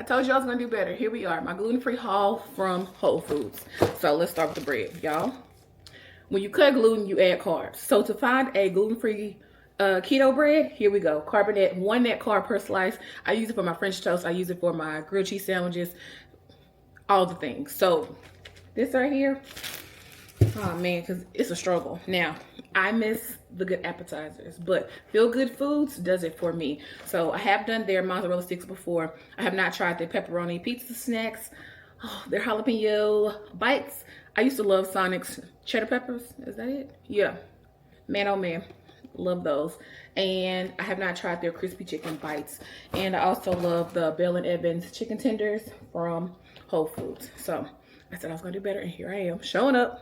told you I was gonna do better. Here we are, my gluten-free haul from Whole Foods. So let's start with the bread, y'all. When you cut gluten, you add carbs. So to find a gluten-free keto bread, here we go. Carbonate, 1 net carb per slice. I use it for my French toast. I use it for my grilled cheese sandwiches, all the things. So this right here, oh man, because it's a struggle. Now, I miss the good appetizers, but Feel Good Foods does it for me. So I have done their mozzarella sticks before. I have not tried their pepperoni pizza snacks. Oh, their jalapeno bites. I used to love Sonic's cheddar peppers. Is that it? Yeah. Man, oh man. Love those. And I have not tried their crispy chicken bites. And I also love the Bell & Evans chicken tenders from Whole Foods. So I said I was going to do better, and here I am, showing up.